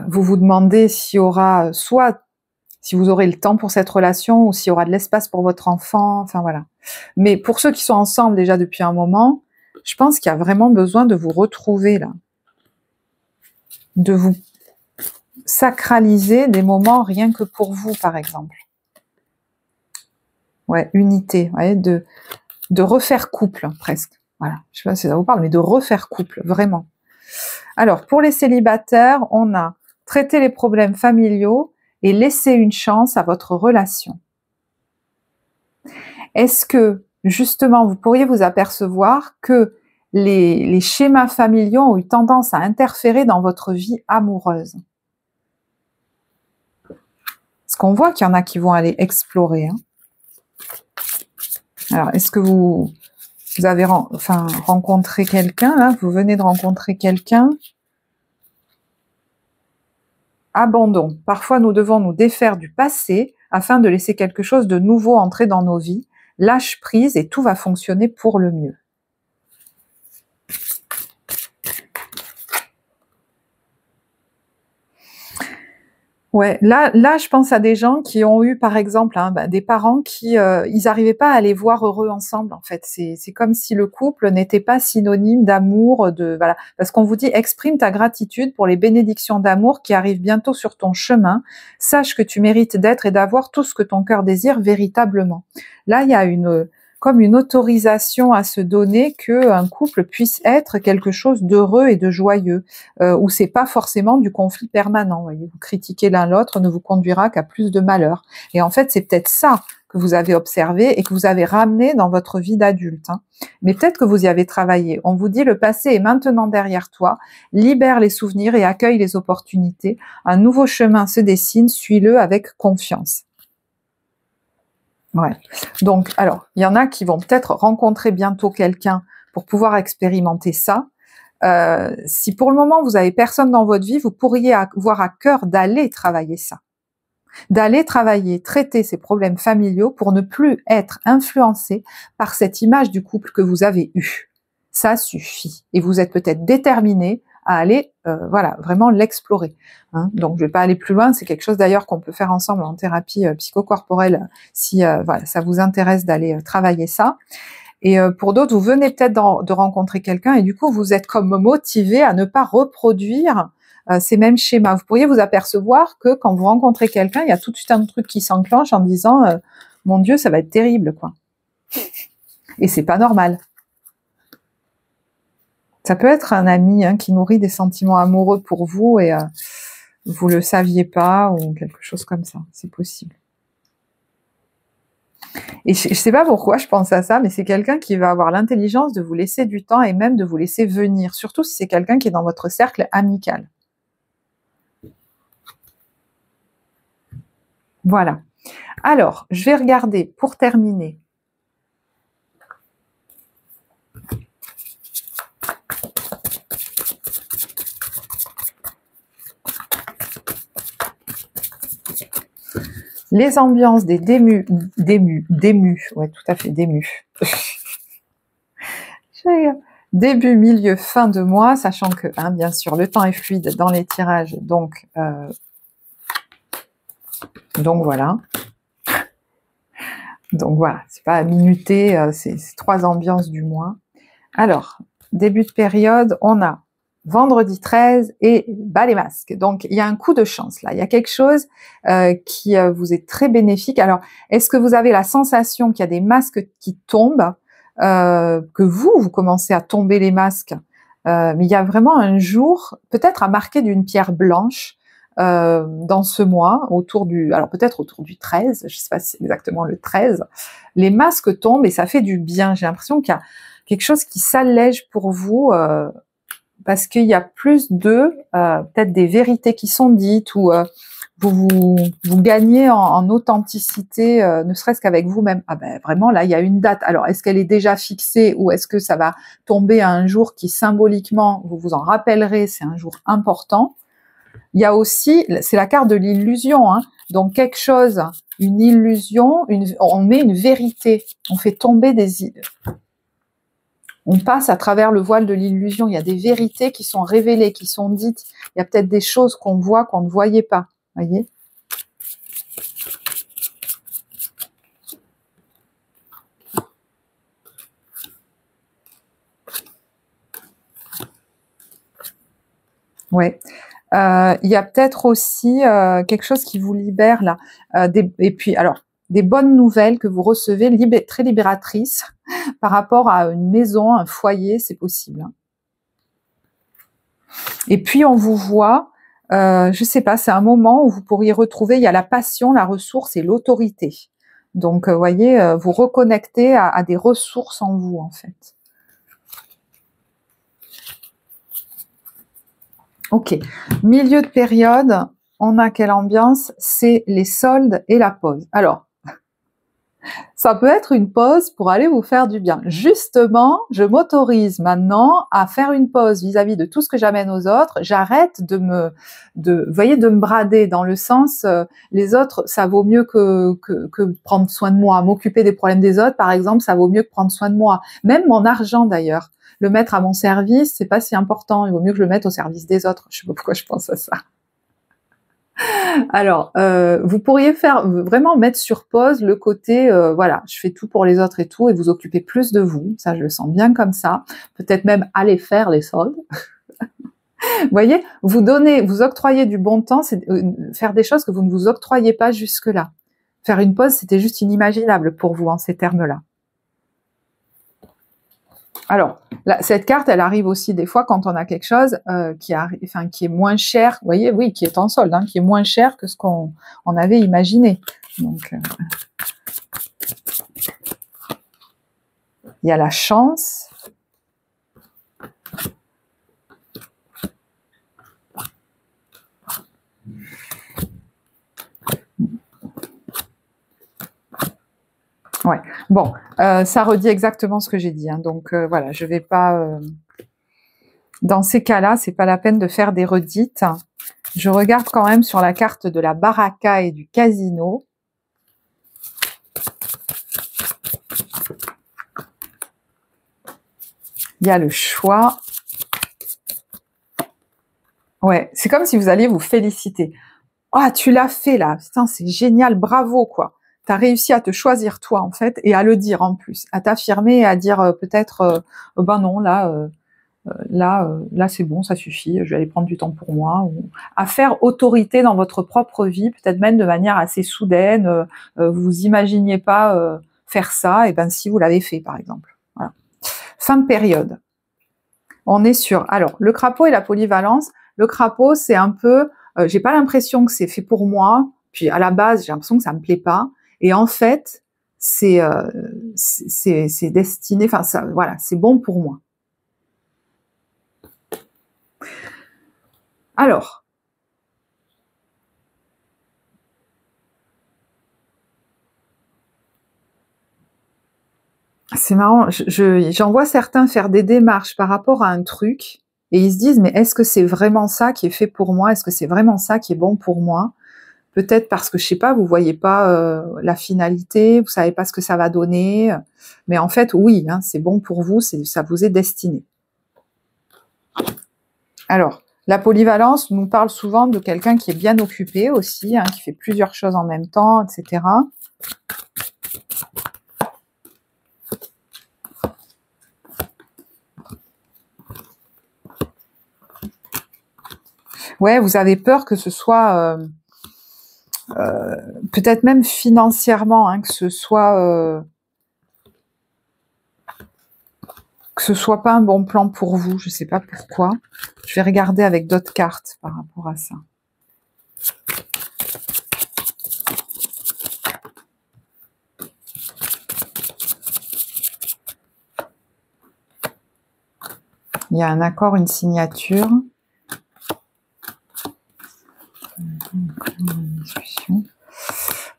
vous vous demandez s'il y aura soit si vous aurez le temps pour cette relation ou s'il y aura de l'espace pour votre enfant. Enfin voilà. Mais pour ceux qui sont ensemble déjà depuis un moment, je pense qu'il y a vraiment besoin de vous retrouver là, de vous sacraliser des moments rien que pour vous, par exemple. Ouais, unité, ouais, de refaire couple, presque. Voilà, je sais pas si ça vous parle, mais de refaire couple, vraiment. Alors, pour les célibataires, on a traiter les problèmes familiaux et laisser une chance à votre relation. Est-ce que, justement, vous pourriez vous apercevoir que les schémas familiaux ont eu tendance à interférer dans votre vie amoureuse? Parce qu'on voit qu'il y en a qui vont aller explorer. Hein. Alors, est-ce que vous avez rencontré quelqu'un, là? Vous venez de rencontrer quelqu'un? Abandon. Parfois, nous devons nous défaire du passé afin de laisser quelque chose de nouveau entrer dans nos vies. Lâche prise et tout va fonctionner pour le mieux. Ouais, là, je pense à des gens qui ont eu, par exemple, des parents qui, ils n'arrivaient pas à les voir heureux ensemble. En fait, c'est comme si le couple n'était pas synonyme d'amour, voilà. Parce qu'on vous dit, exprime ta gratitude pour les bénédictions d'amour qui arrivent bientôt sur ton chemin. Sache que tu mérites d'être et d'avoir tout ce que ton cœur désire véritablement. Là, il y a comme une autorisation à se donner que un couple puisse être quelque chose d'heureux et de joyeux, où c'est pas forcément du conflit permanent. Voyez, vous critiquer l'un l'autre ne vous conduira qu'à plus de malheur. Et en fait, c'est peut-être ça que vous avez observé et que vous avez ramené dans votre vie d'adulte. Hein. Mais peut-être que vous y avez travaillé. On vous dit le passé est maintenant derrière toi. Libère les souvenirs et accueille les opportunités. Un nouveau chemin se dessine. Suis-le avec confiance. Ouais. Donc, alors, il y en a qui vont peut-être rencontrer bientôt quelqu'un pour pouvoir expérimenter ça. Si pour le moment vous avez personne dans votre vie, vous pourriez avoir à cœur d'aller travailler ça, d'aller travailler, traiter ces problèmes familiaux pour ne plus être influencé par cette image du couple que vous avez eue. Ça suffit. Et vous êtes peut-être déterminé à aller, voilà, vraiment l'explorer. Hein. Donc, je vais pas aller plus loin. C'est quelque chose d'ailleurs qu'on peut faire ensemble en thérapie psychocorporelle si voilà, ça vous intéresse d'aller travailler ça. Et pour d'autres, vous venez peut-être de rencontrer quelqu'un et du coup, vous êtes comme motivé à ne pas reproduire ces mêmes schémas. Vous pourriez vous apercevoir que quand vous rencontrez quelqu'un, il y a tout de suite un truc qui s'enclenche en disant mon Dieu, ça va être terrible, quoi. Et c'est pas normal. Ça peut être un ami qui nourrit des sentiments amoureux pour vous et vous le saviez pas ou quelque chose comme ça. C'est possible. Et je sais pas pourquoi je pense à ça, mais c'est quelqu'un qui va avoir l'intelligence de vous laisser du temps et même de vous laisser venir, surtout si c'est quelqu'un qui est dans votre cercle amical. Voilà. Alors, je vais regarder pour terminer. Les ambiances des démus, ouais, tout à fait, démus. Début, milieu, fin de mois, sachant que, bien sûr, le temps est fluide dans les tirages, donc voilà. Donc voilà, c'est pas à minuter, c'est 3 ambiances du mois. Alors, début de période, on a vendredi 13 et bas les masques. Donc, il y a un coup de chance là. Il y a quelque chose qui vous est très bénéfique. Alors, est-ce que vous avez la sensation qu'il y a des masques qui tombent, que vous commencez à tomber les masques, mais il y a vraiment un jour, peut-être à marquer d'une pierre blanche, dans ce mois, alors peut-être autour du 13, je sais pas si c'est exactement le 13, les masques tombent et ça fait du bien. J'ai l'impression qu'il y a quelque chose qui s'allège pour vous, parce qu'il y a plus de, peut-être des vérités qui sont dites, ou vous gagnez en authenticité, ne serait-ce qu'avec vous-même. Ah ben vraiment, là, il y a une date. Alors, est-ce qu'elle est déjà fixée ou est-ce que ça va tomber à un jour qui, symboliquement, vous vous en rappellerez, c'est un jour important. Il y a aussi, c'est la carte de l'illusion, hein. Donc quelque chose, une illusion, on met une vérité, on fait tomber on passe à travers le voile de l'illusion. Il y a des vérités qui sont révélées, qui sont dites. Il y a peut-être des choses qu'on voit qu'on ne voyait pas, voyez. Ouais. Il y a peut-être aussi quelque chose qui vous libère là. Et puis, alors, des bonnes nouvelles que vous recevez, très libératrices, par rapport à une maison, un foyer, c'est possible. Et puis, on vous voit je sais pas, c'est un moment où vous pourriez retrouver, il y a la passion, la ressource et l'autorité. Donc, voyez, vous reconnectez à des ressources en vous, en fait. Ok, milieu de période, on a quelle ambiance? C'est les soldes et la pause. Alors, ça peut être une pause pour aller vous faire du bien. Justement, je m'autorise maintenant à faire une pause vis-à-vis de tout ce que j'amène aux autres. J'arrête vous voyez, de me brader dans le sens, les autres, ça vaut mieux que prendre soin de moi. M'occuper des problèmes des autres, par exemple, ça vaut mieux que prendre soin de moi. Même mon argent, d'ailleurs. Le mettre à mon service, c'est pas si important. Il vaut mieux que je le mette au service des autres. Je sais pas pourquoi je pense à ça. Alors, vous pourriez vraiment mettre sur pause le côté, voilà, je fais tout pour les autres et tout, et vous occupez plus de vous. Ça, je le sens bien comme ça. Peut-être même aller faire les soldes. Vous voyez, vous octroyez du bon temps, c'est faire des choses que vous ne vous octroyez pas jusque-là. Faire une pause, c'était juste inimaginable pour vous en ces termes-là. Alors, cette carte, elle arrive aussi des fois quand on a quelque chose qui est moins cher, vous voyez, oui, qui est en solde, hein, qui est moins cher que ce qu'on avait imaginé. Donc, il y a la chance. Ouais, bon, ça redit exactement ce que j'ai dit, hein, donc voilà, je vais pas... Dans ces cas-là, c'est pas la peine de faire des redites. Je regarde quand même sur la carte de la baraka et du casino. Il y a le choix. Ouais, c'est comme si vous alliez vous féliciter. Ah, tu l'as fait là, putain, c'est génial, bravo quoi. Tu as réussi à te choisir toi en fait et à le dire en plus, à t'affirmer et à dire peut-être ben non là c'est bon, ça suffit, je vais aller prendre du temps pour moi, ou à faire autorité dans votre propre vie, peut-être même de manière assez soudaine, vous imaginiez pas faire ça, et ben si vous l'avez fait par exemple. Voilà. Fin de période. On est sur, alors le crapaud et la polyvalence. Le crapaud, c'est un peu, j'ai pas l'impression que c'est fait pour moi, puis à la base j'ai l'impression que ça me plaît pas, et en fait c'est destiné, enfin ça, voilà, c'est bon pour moi. Alors, c'est marrant, j'en vois certains faire des démarches par rapport à un truc, et ils se disent, mais est-ce que c'est vraiment ça qui est fait pour moi? Est-ce que c'est vraiment ça qui est bon pour moi? Peut-être parce que, je sais pas, vous voyez pas la finalité, vous savez pas ce que ça va donner, mais en fait, oui, hein, c'est bon pour vous, ça vous est destiné. Alors, la polyvalence nous parle souvent de quelqu'un qui est bien occupé aussi, hein, qui fait plusieurs choses en même temps, etc. Ouais, vous avez peur que ce soit... peut-être même financièrement, hein, que ce soit pas un bon plan pour vous, je sais pas pourquoi. Je vais regarder avec d'autres cartes par rapport à ça. Il y a un accord, une signature.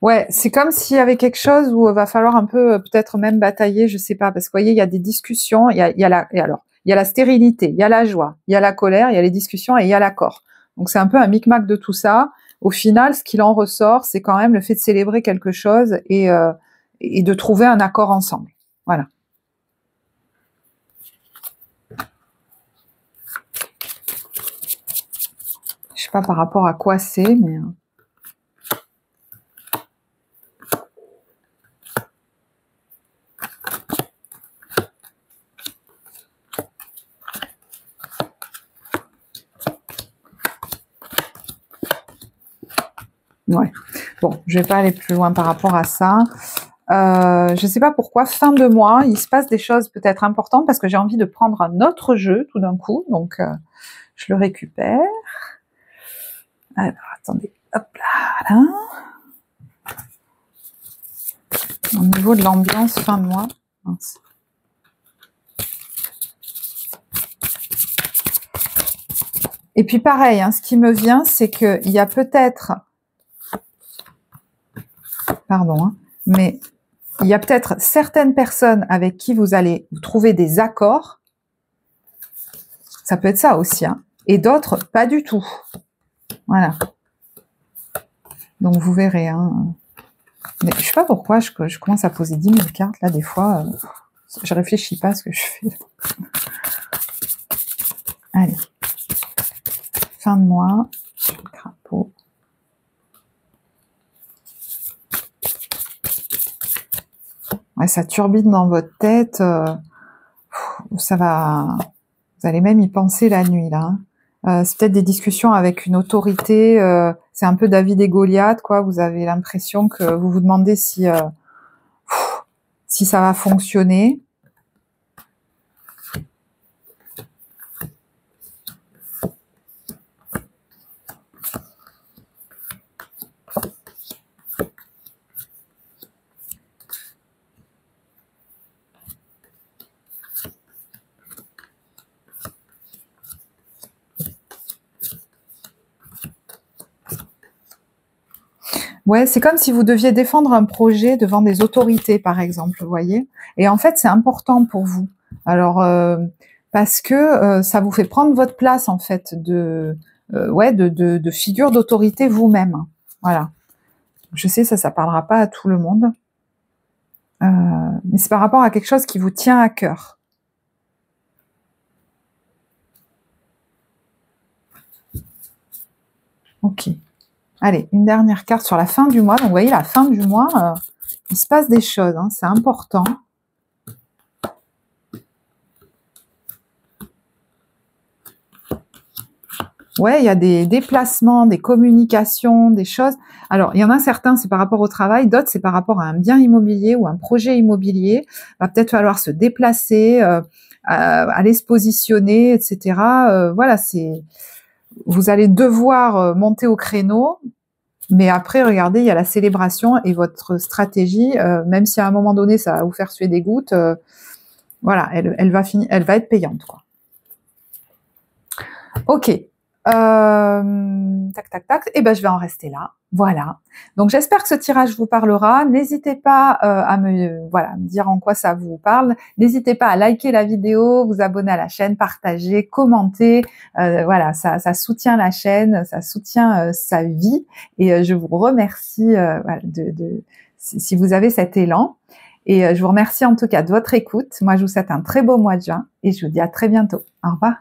Ouais, c'est comme s'il y avait quelque chose où il va falloir un peu, peut-être même batailler, je sais pas, parce que vous voyez, il y a des discussions, il y a la stérilité, il y a la joie, il y a la colère, il y a les discussions et il y a l'accord. Donc c'est un peu un micmac de tout ça. Au final, ce qu'il en ressort, c'est quand même le fait de célébrer quelque chose et de trouver un accord ensemble. Voilà. Je sais pas par rapport à quoi c'est, mais... Ouais. Bon, je vais pas aller plus loin par rapport à ça. Je sais pas pourquoi, fin de mois, il se passe des choses peut-être importantes parce que j'ai envie de prendre un autre jeu tout d'un coup, donc je le récupère. Alors, attendez, hop là, là. Au niveau de l'ambiance, fin de mois. Mince. Et puis pareil, hein, ce qui me vient, c'est qu'il y a peut-être, pardon, hein, mais il y a peut-être certaines personnes avec qui vous allez trouver des accords. Ça peut être ça aussi, hein, et d'autres, pas du tout. Voilà. Donc vous verrez. Hein. Mais je sais pas pourquoi je commence à poser 10 000 cartes, là, des fois. Je réfléchis pas à ce que je fais. Allez. Fin de mois. Crapaud. Ouais, ça turbine dans votre tête. Ça va... Vous allez même y penser la nuit, là. C'est peut-être des discussions avec une autorité. C'est un peu David et Goliath, quoi. Vous avez l'impression que vous vous demandez si ça va fonctionner. Ouais, c'est comme si vous deviez défendre un projet devant des autorités, par exemple, vous voyez. Et en fait, c'est important pour vous. Alors, parce que ça vous fait prendre votre place, en fait, de figure d'autorité vous-même. Voilà. Je sais, ça parlera pas à tout le monde. Mais c'est par rapport à quelque chose qui vous tient à cœur. Ok. Allez, une dernière carte sur la fin du mois. Donc, vous voyez, la fin du mois, il se passe des choses. Hein, c'est important. Ouais, il y a des déplacements, des communications, des choses. Alors, il y en a certains, c'est par rapport au travail. D'autres, c'est par rapport à un bien immobilier ou un projet immobilier. Il va peut-être falloir se déplacer, aller se positionner, etc. Voilà, vous allez devoir monter au créneau. Mais après, regardez, il y a la célébration et votre stratégie, même si à un moment donné, ça va vous faire suer des gouttes, voilà, elle va être payante, quoi. Ok. Tac, tac, tac. Et ben, je vais en rester là. Voilà. Donc, j'espère que ce tirage vous parlera. N'hésitez pas à me dire en quoi ça vous parle. N'hésitez pas à liker la vidéo, vous abonner à la chaîne, partager, commenter. Voilà, ça soutient la chaîne, ça soutient sa vie. Et je vous remercie si vous avez cet élan. Et je vous remercie en tout cas de votre écoute. Moi, je vous souhaite un très beau mois de juin et je vous dis à très bientôt. Au revoir.